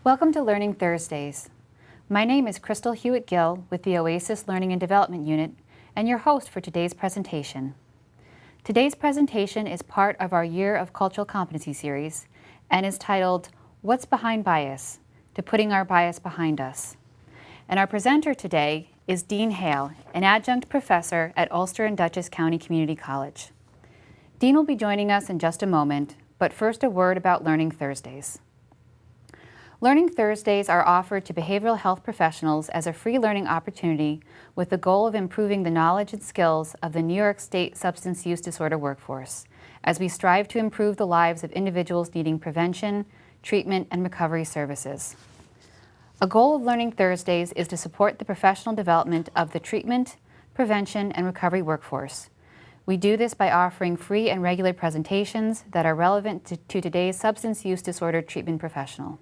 Welcome to Learning Thursdays. My name is Crystal Hewitt-Gill with the OASAS Learning and Development Unit and your host for today's presentation. Today's presentation is part of our Year of Cultural Competency series and is titled, What's Behind Bias? To Putting Our Bias Behind Us. And our presenter today is Dean Hale, an adjunct professor at Ulster and Dutchess County Community College. Dean will be joining us in just a moment, but first a word about Learning Thursdays. Learning Thursdays are offered to behavioral health professionals as a free learning opportunity with the goal of improving the knowledge and skills of the New York State substance use disorder workforce, as we strive to improve the lives of individuals needing prevention, treatment, and recovery services. A goal of Learning Thursdays is to support the professional development of the treatment, prevention, and recovery workforce. We do this by offering free and regular presentations that are relevant to today's substance use disorder treatment professional.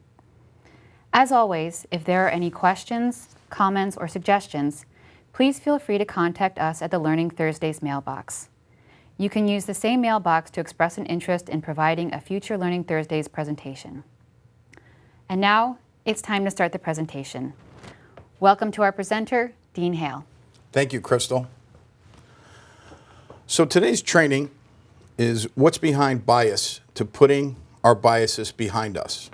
As always, if there are any questions, comments, or suggestions, please feel free to contact us at the Learning Thursdays mailbox. You can use the same mailbox to express an interest in providing a future Learning Thursdays presentation. And now, it's time to start the presentation. Welcome to our presenter, Dean Hale. Thank you, Crystal. So today's training is what's behind bias to putting our biases behind us.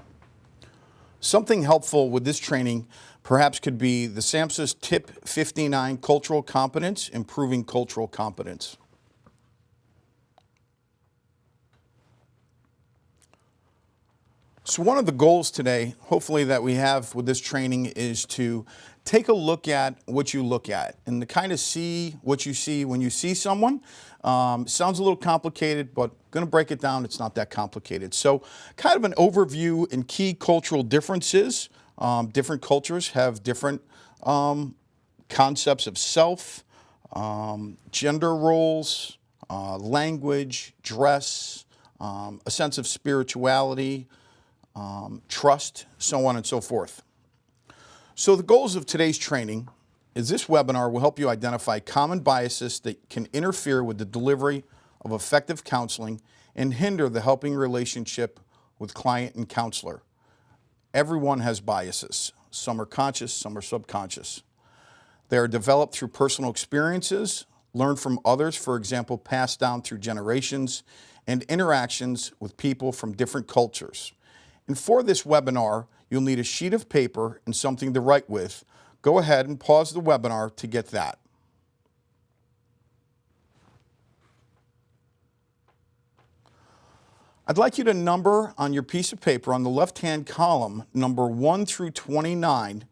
Something helpful with this training perhaps could be the SAMHSA's Tip 59 Cultural Competence, Improving Cultural Competence. So one of the goals today, hopefully that we have with this training, is to take a look at what you look at and to kind of see what you see when you see someone. Sounds a little complicated, but going to break it down. It's not that complicated. So kind of an overview and key cultural differences. Different cultures have different concepts of self, gender roles, language, dress, a sense of spirituality, trust, so on and so forth. So the goals of today's training is this webinar will help you identify common biases that can interfere with the delivery of effective counseling and hinder the helping relationship with client and counselor. Everyone has biases. Some are conscious, some are subconscious. They are developed through personal experiences, learned from others, for example, passed down through generations, and interactions with people from different cultures. And for this webinar, you'll need a sheet of paper and something to write with. Go ahead and pause the webinar to get that. I'd like you to number on your piece of paper on the left-hand column, number 1 through 29,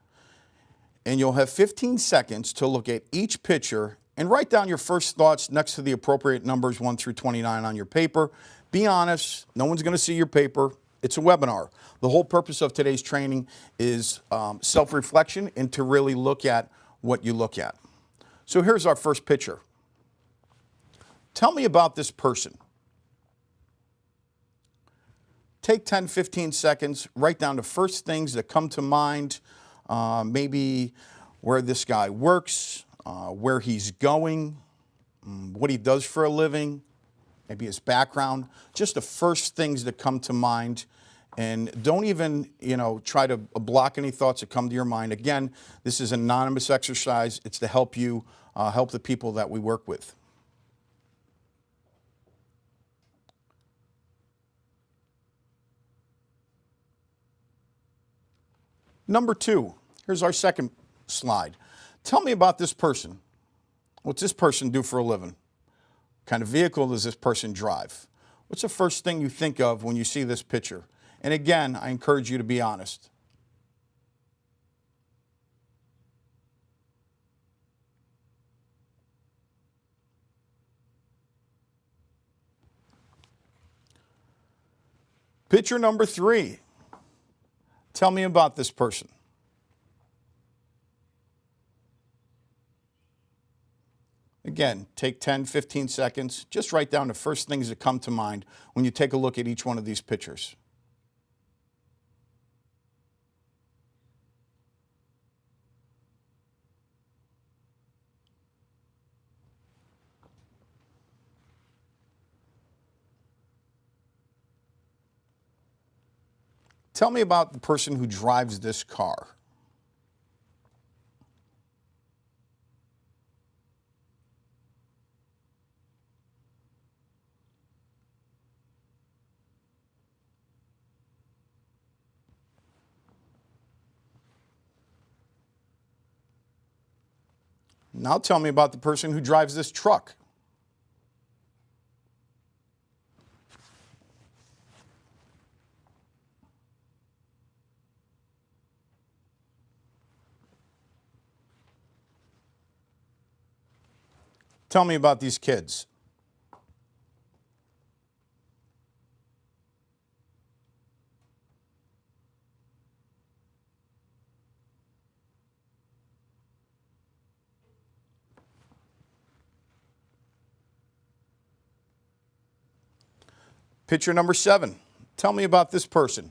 and you'll have 15 seconds to look at each picture and write down your first thoughts next to the appropriate numbers 1 through 29 on your paper. Be honest, no one's going to see your paper. It's a webinar. The whole purpose of today's training is self-reflection and to really look at what you look at. So here's our first picture. Tell me about this person. Take 10, 15 seconds, write down the first things that come to mind, maybe where this guy works, where he's going, what he does for a living, maybe his background, just the first things that come to mind. And don't even, try to block any thoughts that come to your mind. Again, this is an anonymous exercise. It's to help you, help the people that we work with. Number 2, here's our second slide. Tell me about this person. What's this person do for a living? What kind of vehicle does this person drive? What's the first thing you think of when you see this picture? And again, I encourage you to be honest. Picture number 3. Tell me about this person. Again, take 10, 15 seconds. Just write down the first things that come to mind when you take a look at each one of these pictures. Tell me about the person who drives this car. Now tell me about the person who drives this truck. Tell me about these kids. Picture number 7. Tell me about this person.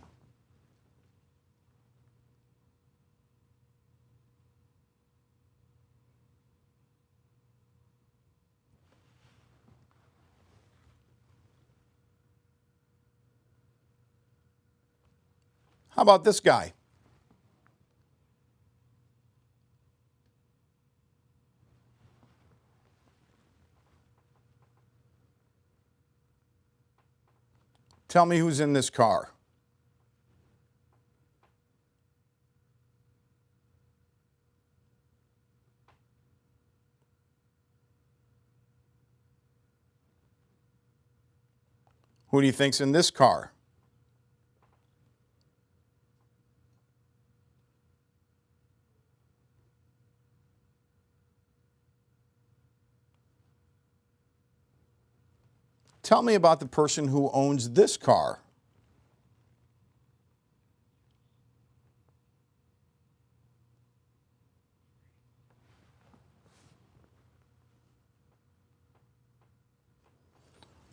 How about this guy? Tell me who's in this car. Who do you think's in this car? Tell me about the person who owns this car.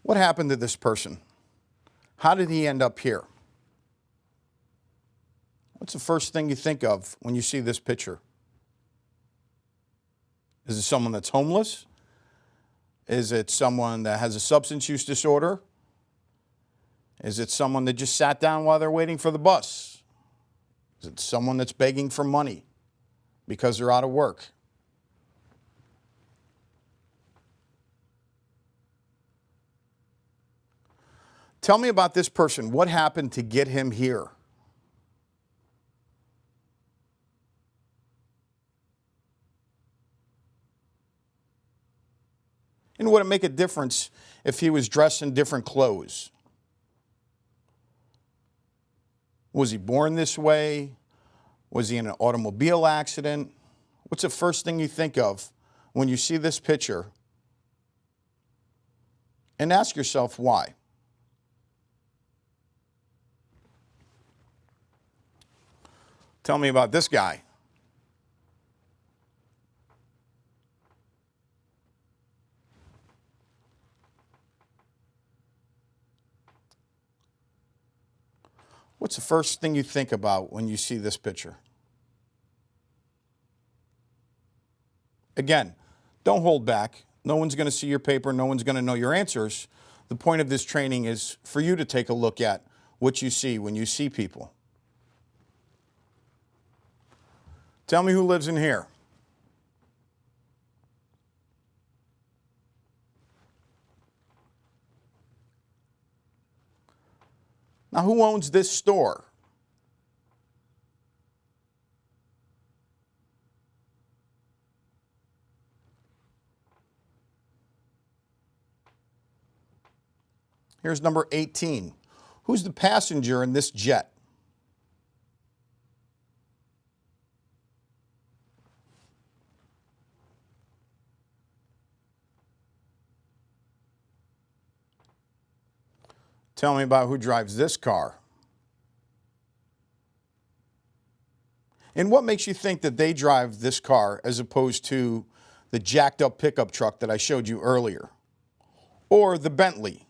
What happened to this person? How did he end up here? What's the first thing you think of when you see this picture? Is it someone that's homeless? Is it someone that has a substance use disorder? Is it someone that just sat down while they're waiting for the bus? Is it someone that's begging for money because they're out of work? Tell me about this person. What happened to get him here? And would it make a difference if he was dressed in different clothes? Was he born this way? Was he in an automobile accident? What's the first thing you think of when you see this picture? And ask yourself why. Tell me about this guy. What's the first thing you think about when you see this picture? Again, don't hold back. No one's going to see your paper. No one's going to know your answers. The point of this training is for you to take a look at what you see when you see people. Tell me who lives in here. Now, who owns this store? Here's number 18. Who's the passenger in this jet? Tell me about who drives this car. And what makes you think that they drive this car as opposed to the jacked up pickup truck that I showed you earlier? Or the Bentley?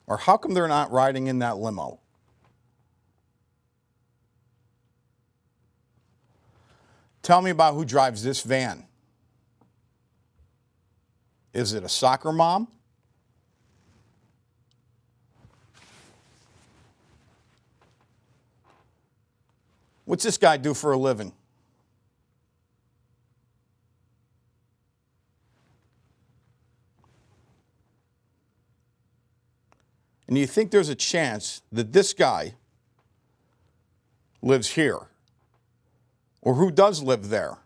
Or how come they're not riding in that limo? Tell me about who drives this van. Is it a soccer mom? What's this guy do for a living? And you think there's a chance that this guy lives here? Or who does live there?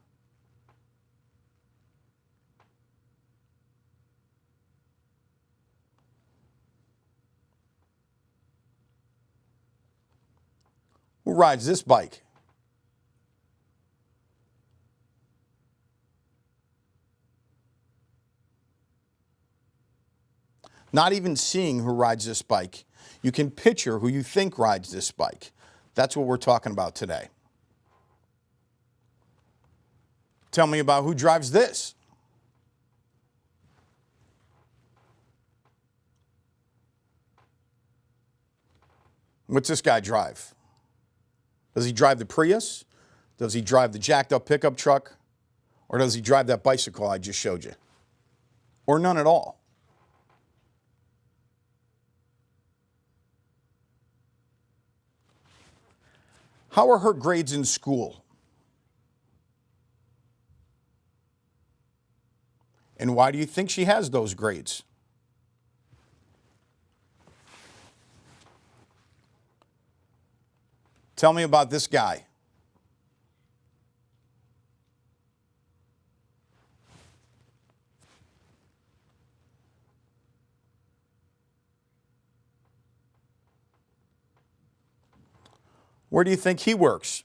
Who rides this bike? Not even seeing who rides this bike, you can picture who you think rides this bike. That's what we're talking about today. Tell me about who drives this. What's this guy drive? Does he drive the Prius? Does he drive the jacked up pickup truck? Or does he drive that bicycle I just showed you? Or none at all? How are her grades in school? And why do you think she has those grades? Tell me about this guy. Where do you think he works?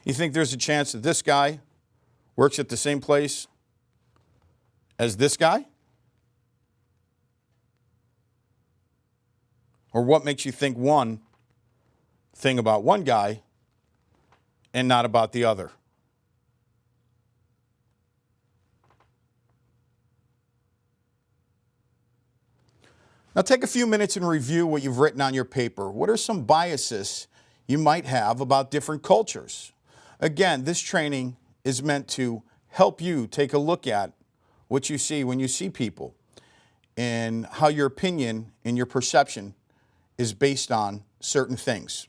You think there's a chance that this guy works at the same place as this guy? Or what makes you think one thing about one guy and not about the other? Now take a few minutes and review what you've written on your paper. What are some biases you might have about different cultures? Again, this training is meant to help you take a look at what you see when you see people and how your opinion and your perception is based on certain things.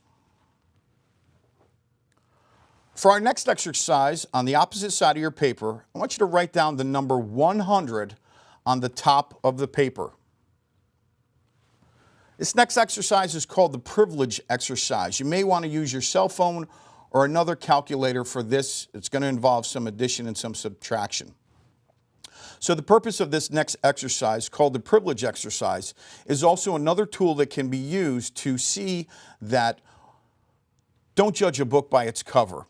For our next exercise, on the opposite side of your paper, I want you to write down the number 100 on the top of the paper. This next exercise is called the privilege exercise. You may want to use your cell phone or another calculator for this. It's going to involve some addition and some subtraction. So the purpose of this next exercise, called the privilege exercise, is also another tool that can be used to see that don't judge a book by its cover.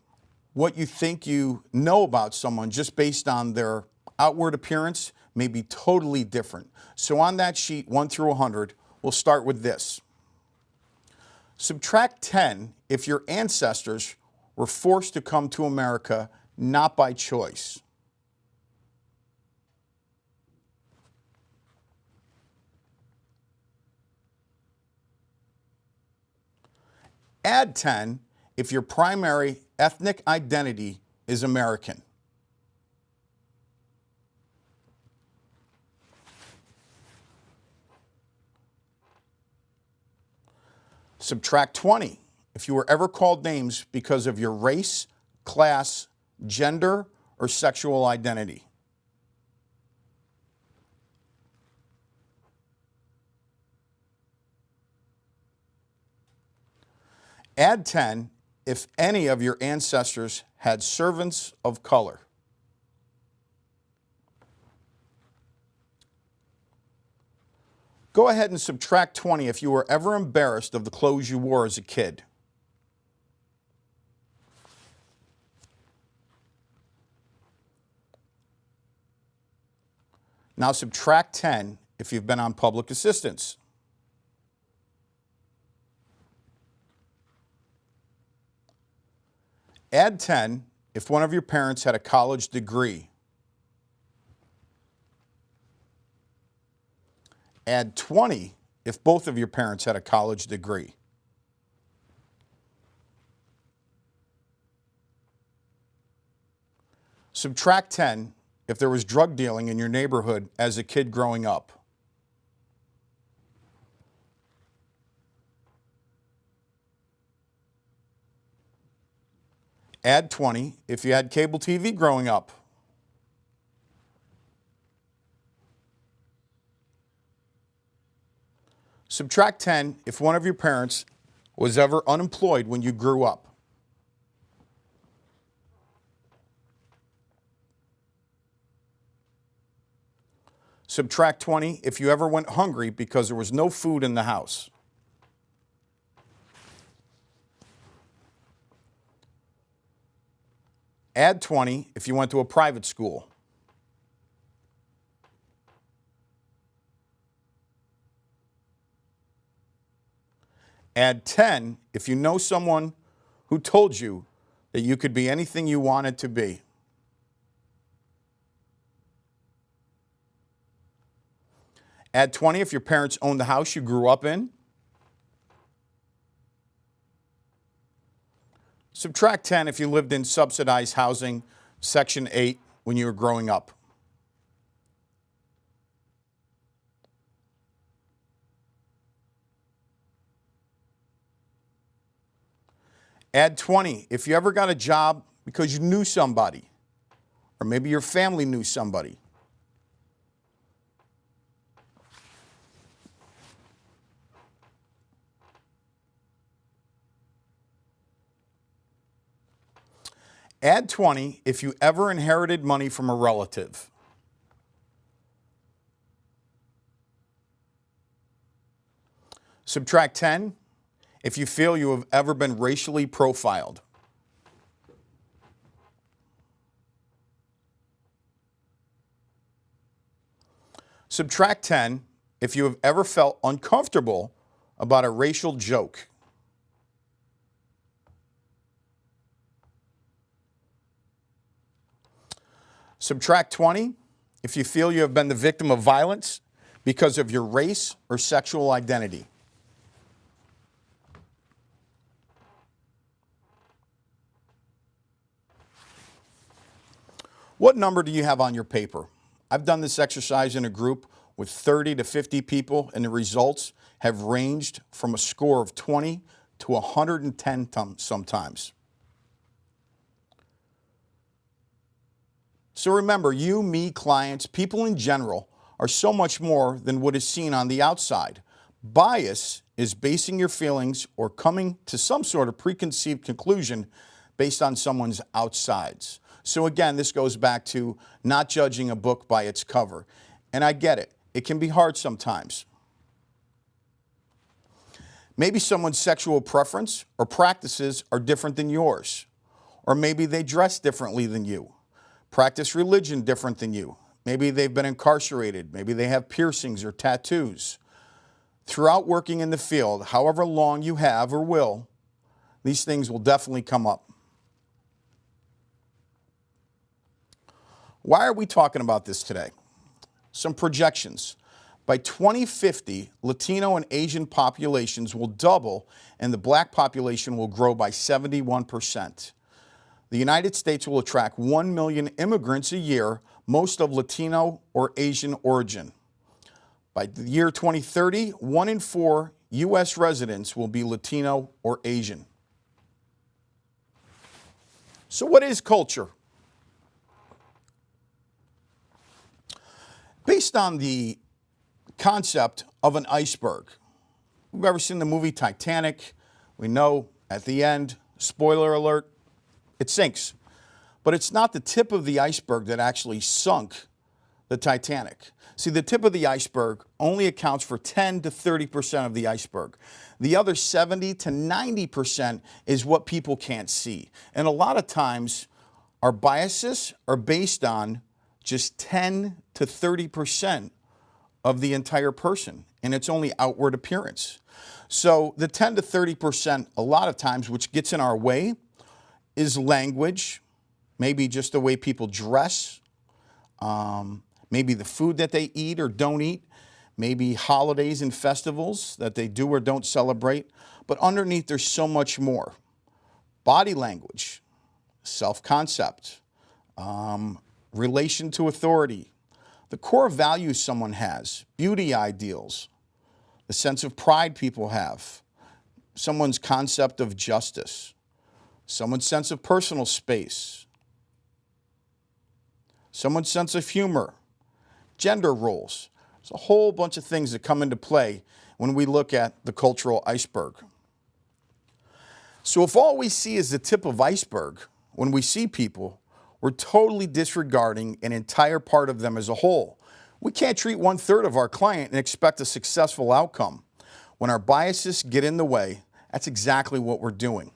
What you think you know about someone just based on their outward appearance may be totally different. So on that sheet, 1 through 100, we'll start with this. Subtract 10 if your ancestors were forced to come to America not by choice. Add 10 if your primary ethnic identity is American. Subtract 20 if you were ever called names because of your race, class, gender, or sexual identity. Add 10 if any of your ancestors had servants of color. Go ahead and subtract 20 if you were ever embarrassed of the clothes you wore as a kid. Now subtract 10 if you've been on public assistance. Add 10 if one of your parents had a college degree. Add 20 if both of your parents had a college degree. Subtract 10 if there was drug dealing in your neighborhood as a kid growing up. Add 20 if you had cable TV growing up. Subtract 10 if one of your parents was ever unemployed when you grew up. Subtract 20 if you ever went hungry because there was no food in the house. Add 20 if you went to a private school. Add 10 if you know someone who told you that you could be anything you wanted to be. Add 20 if your parents owned the house you grew up in. Subtract 10 if you lived in subsidized housing, Section 8, when you were growing up. Add 20 if you ever got a job because you knew somebody, or maybe your family knew somebody. Add 20 if you ever inherited money from a relative. Subtract 10 if you feel you have ever been racially profiled. Subtract 10 if you have ever felt uncomfortable about a racial joke. Subtract 20 if you feel you have been the victim of violence because of your race or sexual identity. What number do you have on your paper? I've done this exercise in a group with 30 to 50 people, and the results have ranged from a score of 20 to 110 sometimes. So remember, you, me, clients, people in general are so much more than what is seen on the outside. Bias is basing your feelings or coming to some sort of preconceived conclusion based on someone's outsides. So again, this goes back to not judging a book by its cover. And I get it. It can be hard sometimes. Maybe someone's sexual preference or practices are different than yours. Or maybe they dress differently than you. Practice religion different than you. Maybe they've been incarcerated. Maybe they have piercings or tattoos. Throughout working in the field, however long you have or will, these things will definitely come up. Why are we talking about this today? Some projections. By 2050, Latino and Asian populations will double and the black population will grow by 71%. The United States will attract 1 million immigrants a year, most of Latino or Asian origin. By the year 2030, 1 in 4 U.S. residents will be Latino or Asian. So what is culture? Based on the concept of an iceberg. We've ever seen the movie Titanic? We know at the end, spoiler alert, it sinks. But it's not the tip of the iceberg that actually sunk the Titanic. See, the tip of the iceberg only accounts for 10 to 30% of the iceberg. The other 70 to 90% is what people can't see. And a lot of times, our biases are based on just 10 to 30% of the entire person, and it's only outward appearance. So the 10 to 30%, a lot of times, which gets in our way, is language, maybe just the way people dress, maybe the food that they eat or don't eat, maybe holidays and festivals that they do or don't celebrate. But underneath, there's so much more. Body language, self-concept, relation to authority, the core values someone has, beauty ideals, the sense of pride people have, someone's concept of justice, someone's sense of personal space, someone's sense of humor, gender roles. There's a whole bunch of things that come into play when we look at the cultural iceberg. So if all we see is the tip of iceberg, when we see people, we're totally disregarding an entire part of them as a whole. We can't treat 1/3 of our client and expect a successful outcome. When our biases get in the way, that's exactly what we're doing.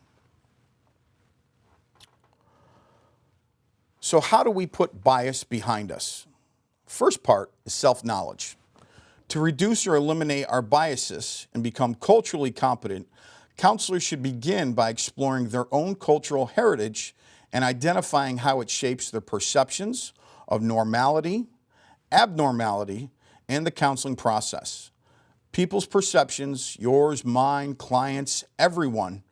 So how do we put bias behind us? First part is self-knowledge. To reduce or eliminate our biases and become culturally competent, counselors should begin by exploring their own cultural heritage and identifying how it shapes their perceptions of normality, abnormality, and the counseling process. People's perceptions, yours, mine, clients, everyone,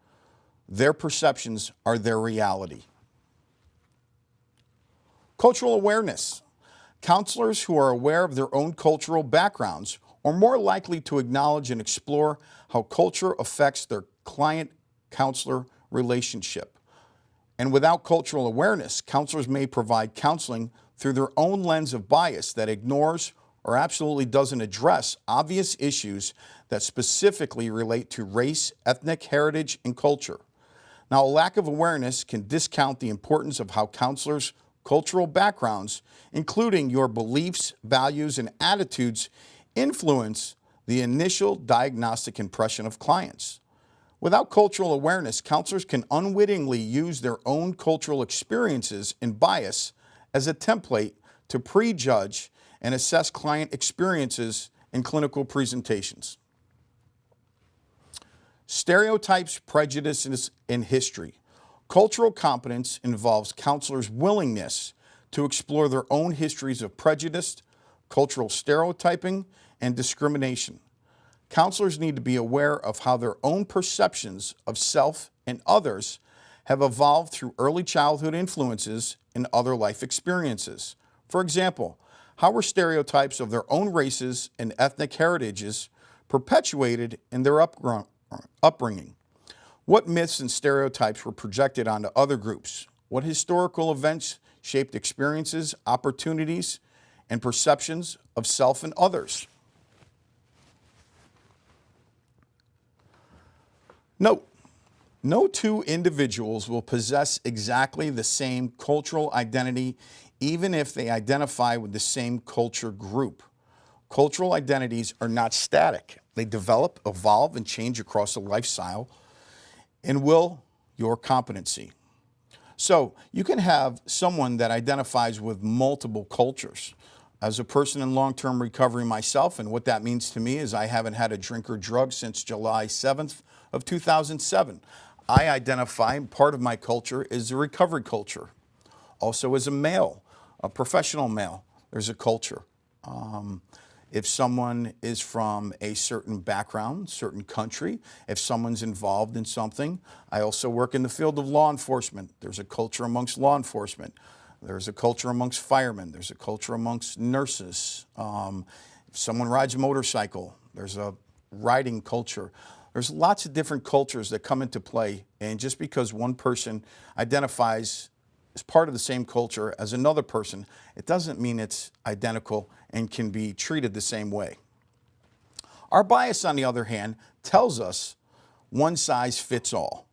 their perceptions are their reality. Cultural awareness. Counselors who are aware of their own cultural backgrounds are more likely to acknowledge and explore how culture affects their client-counselor relationship. And without cultural awareness, counselors may provide counseling through their own lens of bias that ignores or absolutely doesn't address obvious issues that specifically relate to race, ethnic heritage, and culture. Now, a lack of awareness can discount the importance of how counselors' cultural backgrounds, including your beliefs, values, and attitudes, influence the initial diagnostic impression of clients. Without cultural awareness, counselors can unwittingly use their own cultural experiences and bias as a template to prejudge and assess client experiences in clinical presentations. Stereotypes, prejudices, and history. Cultural competence involves counselors' willingness to explore their own histories of prejudice, cultural stereotyping, and discrimination. Counselors need to be aware of how their own perceptions of self and others have evolved through early childhood influences and other life experiences. For example, how were stereotypes of their own races and ethnic heritages perpetuated in their upbringing? What myths and stereotypes were projected onto other groups? What historical events shaped experiences, opportunities, and perceptions of self and others? Note, no two individuals will possess exactly the same cultural identity, even if they identify with the same culture group. Cultural identities are not static. They develop, evolve, and change across a lifestyle, and will your competency. So you can have someone that identifies with multiple cultures. As a person in long-term recovery myself, and what that means to me is I haven't had a drink or drug since July 7th of 2007. I identify, part of my culture is the recovery culture. Also as a male, a professional male, there's a culture. If someone is from a certain background, certain country, if someone's involved in something, I also work in the field of law enforcement. There's a culture amongst law enforcement. There's a culture amongst firemen. There's a culture amongst nurses. If someone rides a motorcycle, there's a riding culture. There's lots of different cultures that come into play, and just because one person identifies as part of the same culture as another person, it doesn't mean it's identical and can be treated the same way. Our bias, on the other hand, tells us one size fits all.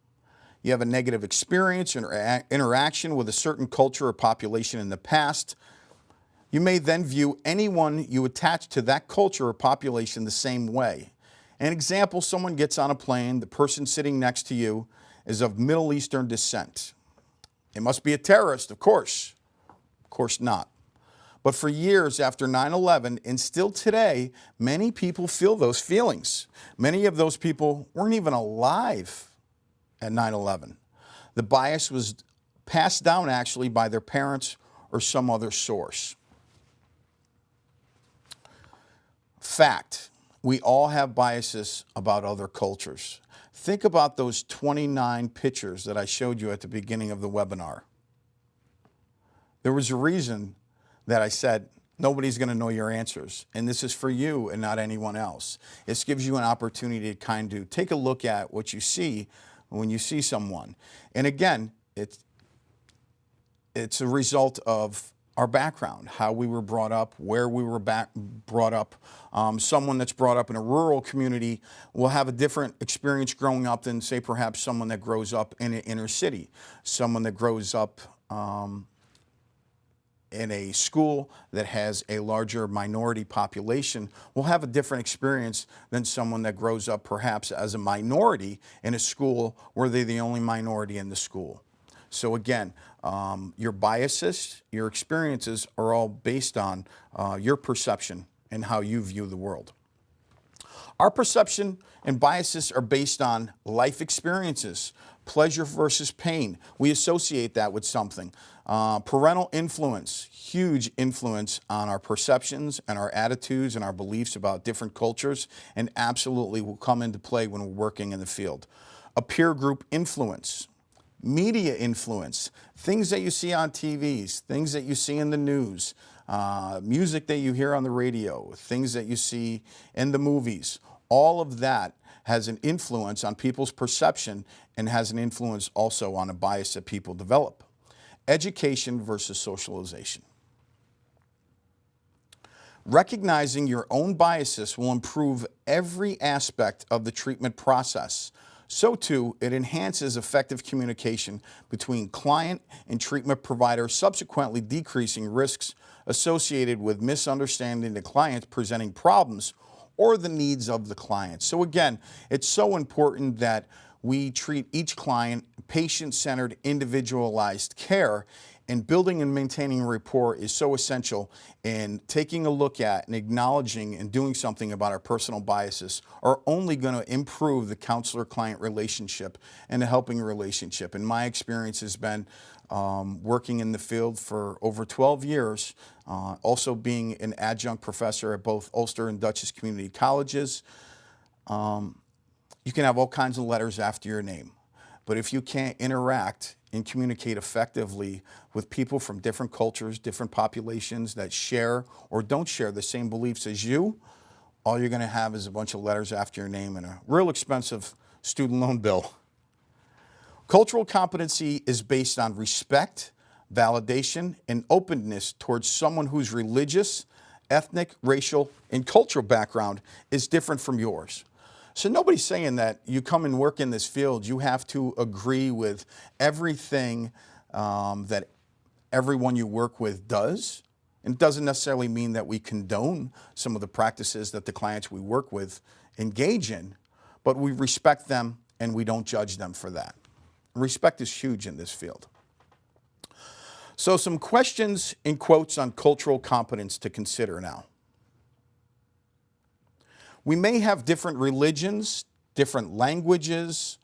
You have a negative experience or interaction with a certain culture or population in the past. You may then view anyone you attach to that culture or population the same way. An example, someone gets on a plane, the person sitting next to you is of Middle Eastern descent. It must be a terrorist, of course. Of course not. But for years after 9/11, and still today, many people feel those feelings. Many of those people weren't even alive at 9/11. The bias was passed down actually by their parents or some other source. Fact, we all have biases about other cultures. Think about those 29 pictures that I showed you at the beginning of the webinar. There was a reason that I said, nobody's going to know your answers. And this is for you and not anyone else. This gives you an opportunity to kind of take a look at what you see when you see someone. And again, it's a result of our background, how we were brought up, where we were brought up. Someone that's brought up in a rural community will have a different experience growing up than, say, perhaps someone that grows up in an inner city. Someone that grows up in a school that has a larger minority population will have a different experience than someone that grows up perhaps as a minority in a school where they're the only minority in the school. So again, your biases, your experiences are all based on your perception and how you view the world. Our perception and biases are based on life experiences, pleasure versus pain. We associate that with something. Parental influence, huge influence on our perceptions and our attitudes and our beliefs about different cultures, and absolutely will come into play when we're working in the field. A peer group influence. Media influence, things that you see on TVs, things that you see in the news, music that you hear on the radio, things that you see in the movies. All of that has an influence on people's perception and has an influence also on a bias that people develop. Education versus socialization. Recognizing your own biases will improve every aspect of the treatment process. So too, it enhances effective communication between client and treatment provider, subsequently decreasing risks associated with misunderstanding the client presenting problems or the needs of the client. So again, it's so important that we treat each client patient-centered, individualized care, and building and maintaining rapport is so essential in taking a look at and acknowledging and doing something about our personal biases are only going to improve the counselor-client relationship and the helping relationship. And my experience has been working in the field for over 12 years, also being an adjunct professor at both Ulster and Dutchess Community Colleges. You can have all kinds of letters after your name, but if you can't interact and communicate effectively with people from different cultures, different populations that share or don't share the same beliefs as you, all you're going to have is a bunch of letters after your name and a real expensive student loan bill. Cultural competency is based on respect, validation, and openness towards someone whose religious, ethnic, racial, and cultural background is different from yours. So nobody's saying that you come and work in this field, you have to agree with everything that everyone you work with does. It doesn't necessarily mean that we condone some of the practices that the clients we work with engage in, but we respect them and we don't judge them for that. Respect is huge in this field. So some questions and quotes on cultural competence to consider now. We may have different religions, different languages,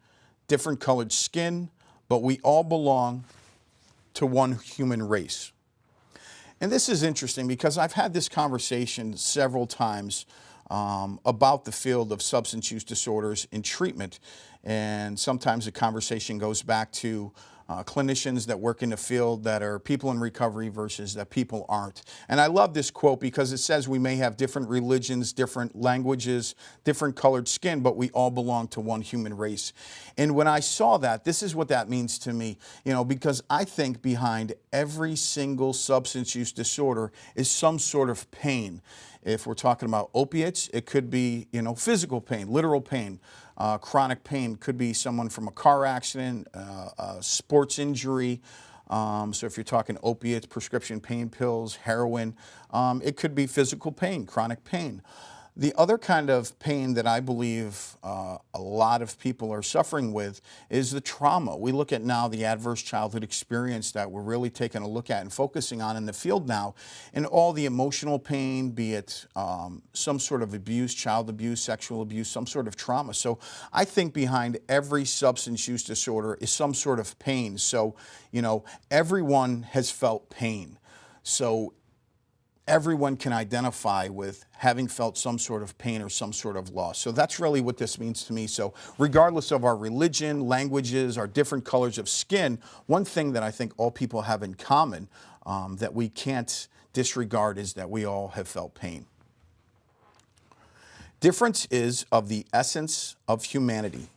different colored skin, but we all belong to one human race. And this is interesting because I've had this conversation several times about the field of substance use disorders and treatment. And sometimes the conversation goes back to clinicians that work in the field that are people in recovery versus that people aren't. And I love this quote because it says we may have different religions, different languages, different colored skin, but we all belong to one human race. And when I saw that, this is what that means to me, because I think behind every single substance use disorder is some sort of pain. If we're talking about opiates, it could be, physical pain, literal pain. Chronic pain could be someone from a car accident, a sports injury. So if you're talking opiates, prescription pain pills, heroin, it could be physical pain, chronic pain. The other kind of pain that I believe a lot of people are suffering with is the trauma. We look at now the adverse childhood experience that we're really taking a look at and focusing on in the field now, and all the emotional pain, be it some sort of abuse, child abuse, sexual abuse, some sort of trauma. So I think behind every substance use disorder is some sort of pain. So, everyone has felt pain. So everyone can identify with having felt some sort of pain or some sort of loss. So that's really what this means to me. So regardless of our religion, languages, our different colors of skin, one thing that I think all people have in common that we can't disregard is that we all have felt pain. Difference is of the essence of humanity.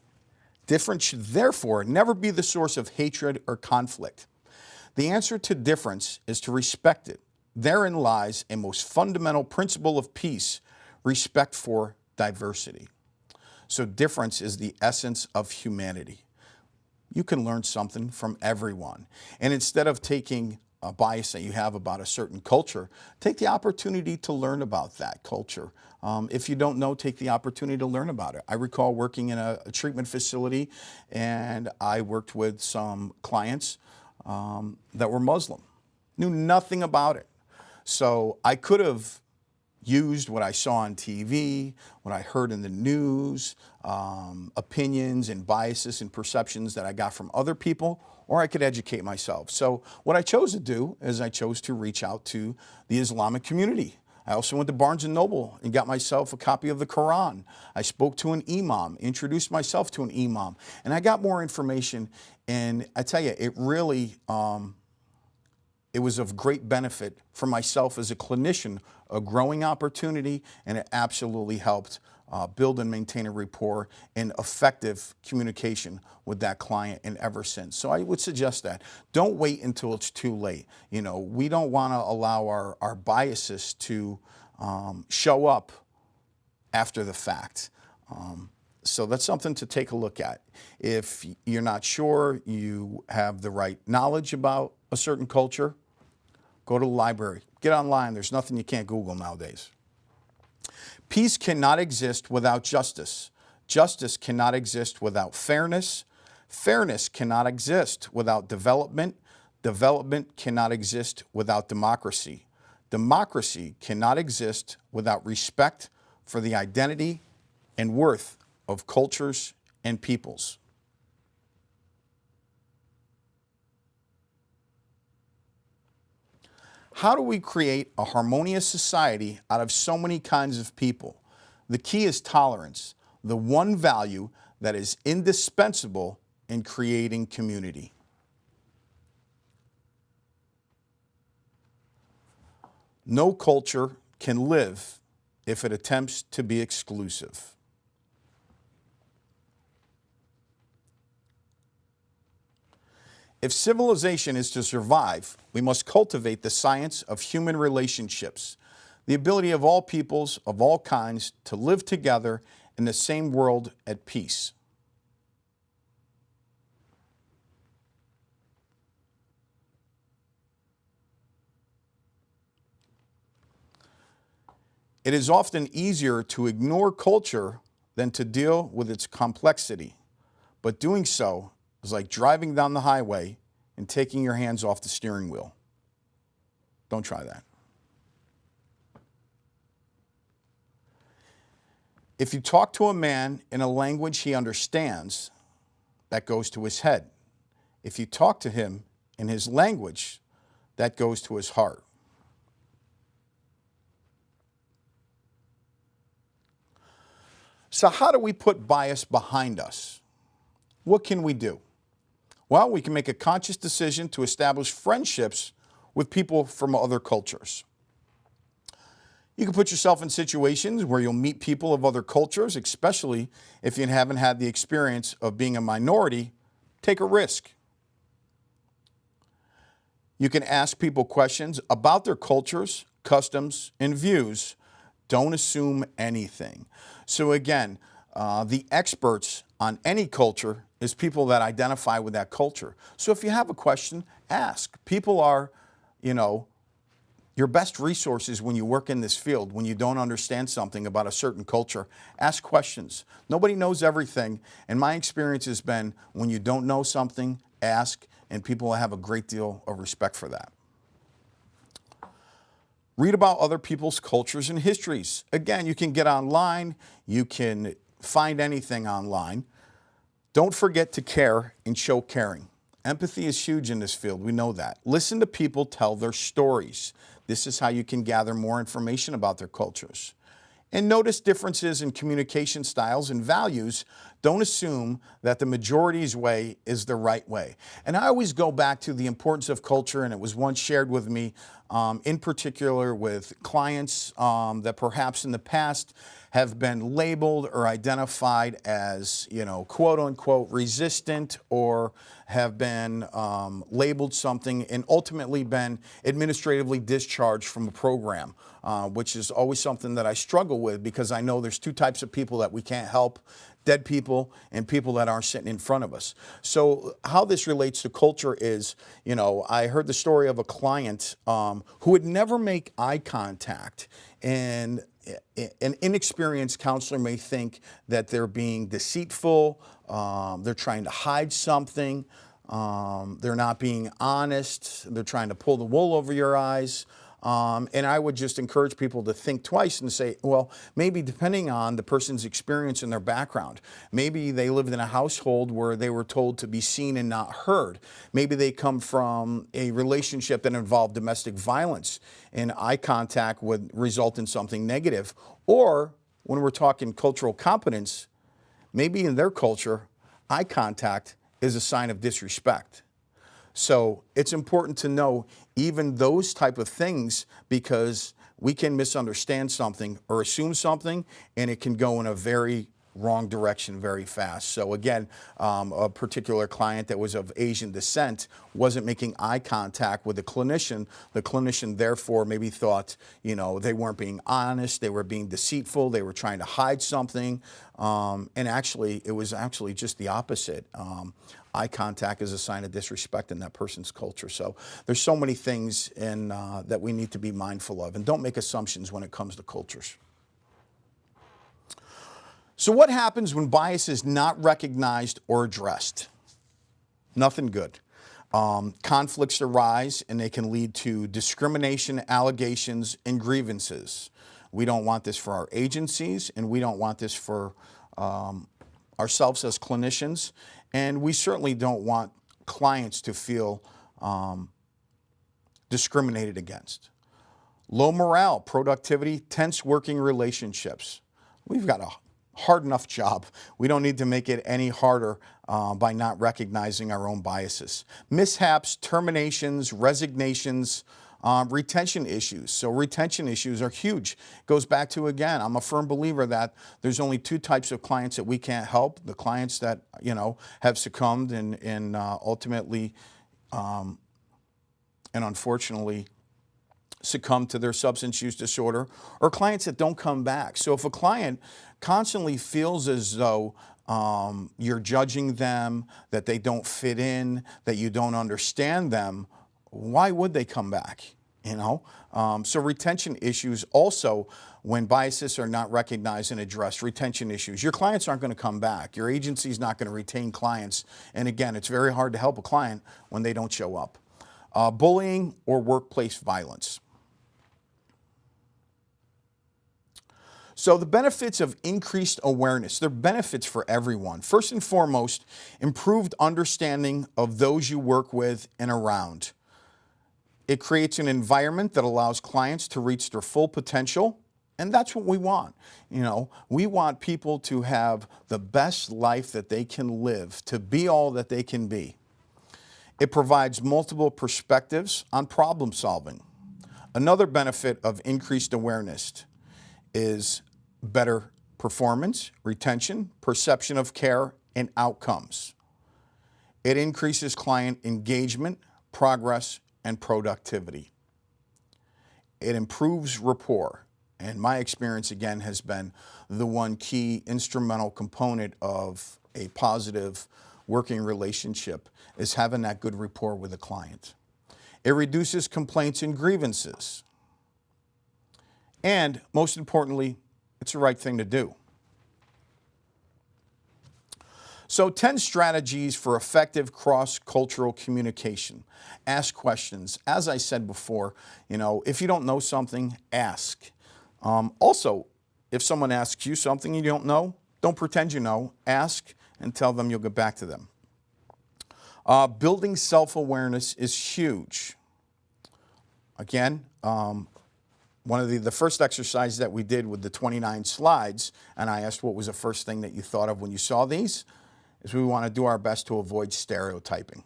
Difference should therefore never be the source of hatred or conflict. The answer to difference is to respect it. Therein lies a most fundamental principle of peace, respect for diversity. So difference is the essence of humanity. You can learn something from everyone. And instead of taking a bias that you have about a certain culture, take the opportunity to learn about that culture. If you don't know, take the opportunity to learn about it. I recall working in a treatment facility, and I worked with some clients that were Muslim. Knew nothing about it. So I could have used what I saw on TV, what I heard in the news, opinions and biases and perceptions that I got from other people, or I could educate myself. So what I chose to do is I chose to reach out to the Islamic community. I also went to Barnes & Noble and got myself a copy of the Quran. I spoke to an imam, introduced myself to an imam, and I got more information. And I tell you, it really, it was of great benefit for myself as a clinician, a growing opportunity, and it absolutely helped build and maintain a rapport and effective communication with that client, and ever since. So I would suggest that. Don't wait until it's too late. You know, we don't want to allow our biases to show up after the fact. So that's something to take a look at. If you're not sure you have the right knowledge about a certain culture, go to the library. Get online. There's nothing you can't Google nowadays. Peace cannot exist without justice. Justice cannot exist without fairness. Fairness cannot exist without development. Development cannot exist without democracy. Democracy cannot exist without respect for the identity and worth of cultures and peoples. How do we create a harmonious society out of so many kinds of people? The key is tolerance, the one value that is indispensable in creating community. No culture can live if it attempts to be exclusive. If civilization is to survive, we must cultivate the science of human relationships, the ability of all peoples of all kinds to live together in the same world at peace. It is often easier to ignore culture than to deal with its complexity, but doing so is like driving down the highway and taking your hands off the steering wheel. Don't try that. If you talk to a man in a language he understands, that goes to his head. If you talk to him in his language, that goes to his heart. So how do we put bias behind us? What can we do? Well, we can make a conscious decision to establish friendships with people from other cultures. You can put yourself in situations where you'll meet people of other cultures, especially if you haven't had the experience of being a minority. Take a risk. You can ask people questions about their cultures, customs, and views. Don't assume anything. So again, the experts on any culture is people that identify with that culture. So if you have a question, ask. People are, your best resources when you work in this field. When you don't understand something about a certain culture, ask questions. Nobody knows everything, and my experience has been when you don't know something, ask, and people have a great deal of respect for that. Read about other people's cultures and histories. Again, you can get online, you can find anything online. Don't forget to care and show caring. Empathy is huge in this field, we know that. Listen to people tell their stories. This is how you can gather more information about their cultures. And notice differences in communication styles and values. Don't assume that the majority's way is the right way. And I always go back to the importance of culture, and it was once shared with me in particular with clients that perhaps in the past have been labeled or identified as, quote unquote, resistant, or have been labeled something and ultimately been administratively discharged from a program, which is always something that I struggle with, because I know there's two types of people that we can't help: dead people and people that aren't sitting in front of us. So how this relates to culture is, I heard the story of a client who would never make eye contact, and an inexperienced counselor may think that they're being deceitful, they're trying to hide something, they're not being honest, they're trying to pull the wool over your eyes. And I would just encourage people to think twice and say, well, maybe depending on the person's experience and their background, maybe they lived in a household where they were told to be seen and not heard. Maybe they come from a relationship that involved domestic violence, and eye contact would result in something negative. Or when we're talking cultural competence, maybe in their culture, eye contact is a sign of disrespect. So it's important to know even those type of things, because we can misunderstand something or assume something, and it can go in a very wrong direction very fast. So again, a particular client that was of Asian descent wasn't making eye contact with the clinician. The clinician therefore maybe thought, they weren't being honest, they were being deceitful, they were trying to hide something, and actually it was actually just the opposite. Eye contact is a sign of disrespect in that person's culture. So there's so many things that we need to be mindful of, and don't make assumptions when it comes to cultures. So what happens when bias is not recognized or addressed? Nothing good. Conflicts arise, and they can lead to discrimination, allegations, and grievances. We don't want this for our agencies, and we don't want this for ourselves as clinicians, and we certainly don't want clients to feel discriminated against. Low morale, productivity, tense working relationships. We've got a hard enough job. We don't need to make it any harder by not recognizing our own biases. Mishaps, terminations, resignations, retention issues. So retention issues are huge. Goes back to, again, I'm a firm believer that there's only two types of clients that we can't help: the clients that have succumbed and ultimately and unfortunately succumb to their substance use disorder, or clients that don't come back. So if a client constantly feels as though you're judging them, that they don't fit in, that you don't understand them, why would they come back? So retention issues also, when biases are not recognized and addressed, retention issues. Your clients aren't going to come back. Your agency's not going to retain clients. And again, it's very hard to help a client when they don't show up. Bullying or workplace violence. So the benefits of increased awareness, they're benefits for everyone. First and foremost, improved understanding of those you work with and around. It creates an environment that allows clients to reach their full potential, and that's what we want. We want people to have the best life that they can live, to be all that they can be. It provides multiple perspectives on problem solving. Another benefit of increased awareness is better performance, retention, perception of care, and outcomes. It increases client engagement, progress, and productivity. It improves rapport, and my experience again has been the one key instrumental component of a positive working relationship is having that good rapport with a client. It reduces complaints and grievances. And most importantly, it's the right thing to do. So 10 strategies for effective cross-cultural communication. Ask questions. As I said before, if you don't know something, ask. Also, if someone asks you something you don't know, don't pretend you know. Ask and tell them you'll get back to them. Building self-awareness is huge. Again, one of the first exercises that we did with the 29 slides, and I asked what was the first thing that you thought of when you saw these, is we want to do our best to avoid stereotyping.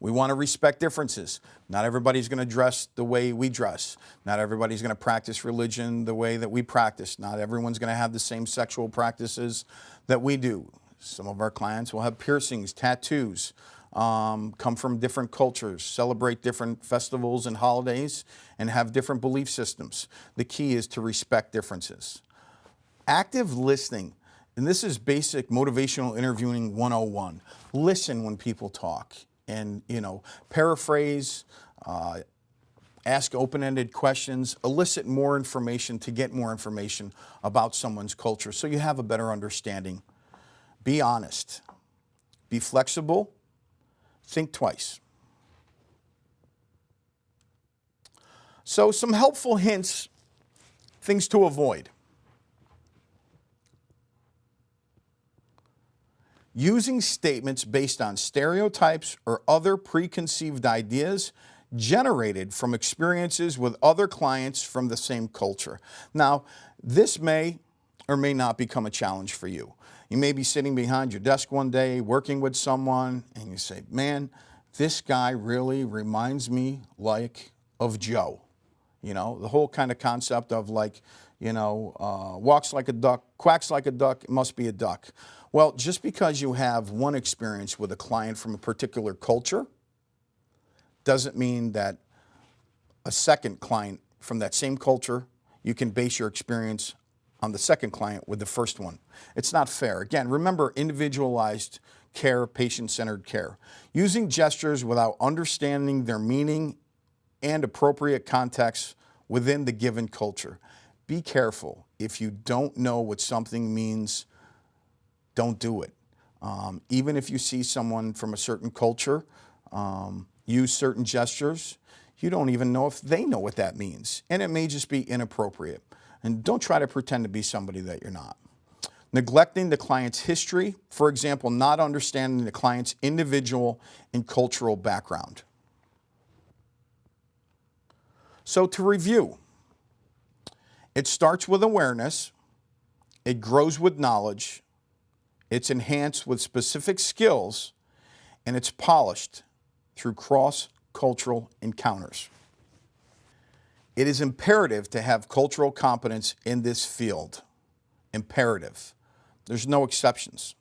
We want to respect differences. Not everybody's going to dress the way we dress. Not everybody's going to practice religion the way that we practice. Not everyone's going to have the same sexual practices that we do. Some of our clients will have piercings, tattoos, come from different cultures, celebrate different festivals and holidays, and have different belief systems. The key is to respect differences. Active listening, and this is basic motivational interviewing 101. Listen when people talk and, paraphrase, ask open-ended questions, elicit more information to get more information about someone's culture so you have a better understanding. Be honest. Be flexible. Think twice. So some helpful hints, things to avoid. Using statements based on stereotypes or other preconceived ideas generated from experiences with other clients from the same culture. Now, this may or may not become a challenge for you. You may be sitting behind your desk one day working with someone and you say, man, this guy really reminds me of Joe. The whole kind of concept of walks like a duck, quacks like a duck, it must be a duck. Well, just because you have one experience with a client from a particular culture doesn't mean that a second client from that same culture, you can base your experience on the second client with the first one. It's not fair. Again, remember individualized care, patient-centered care. Using gestures without understanding their meaning and appropriate context within the given culture. Be careful. If you don't know what something means, don't do it. Even if you see someone from a certain culture use certain gestures, you don't even know if they know what that means. And it may just be inappropriate. And don't try to pretend to be somebody that you're not. Neglecting the client's history, for example, not understanding the client's individual and cultural background. So to review, it starts with awareness, it grows with knowledge, it's enhanced with specific skills, and it's polished through cross-cultural encounters. It is imperative to have cultural competence in this field. Imperative. There's no exceptions.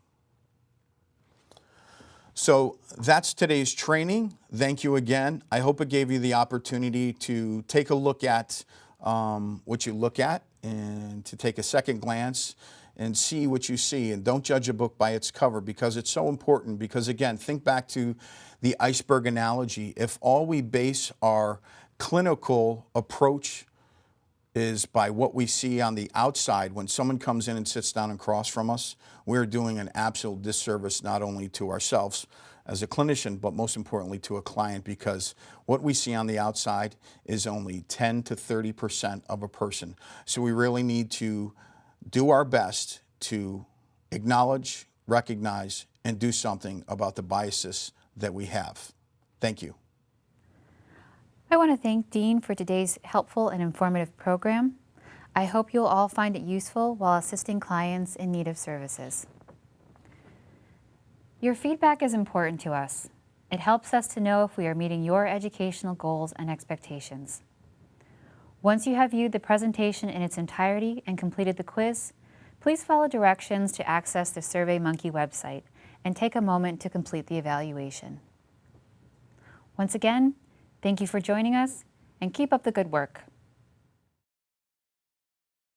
So that's today's training. Thank you again. I hope it gave you the opportunity to take a look at what you look at and to take a second glance and see what you see. And don't judge a book by its cover, because it's so important. Because again, think back to the iceberg analogy. If all we base our clinical approach is by what we see on the outside, when someone comes in and sits down across from us, we're doing an absolute disservice not only to ourselves as a clinician, but most importantly to a client, because what we see on the outside is only 10 to 30% of a person. So we really need to do our best to acknowledge, recognize, and do something about the biases that we have. Thank you. I want to thank Dean for today's helpful and informative program. I hope you'll all find it useful while assisting clients in need of services. Your feedback is important to us. It helps us to know if we are meeting your educational goals and expectations. Once you have viewed the presentation in its entirety and completed the quiz, please follow directions to access the SurveyMonkey website and take a moment to complete the evaluation. Once again, thank you for joining us, and keep up the good work.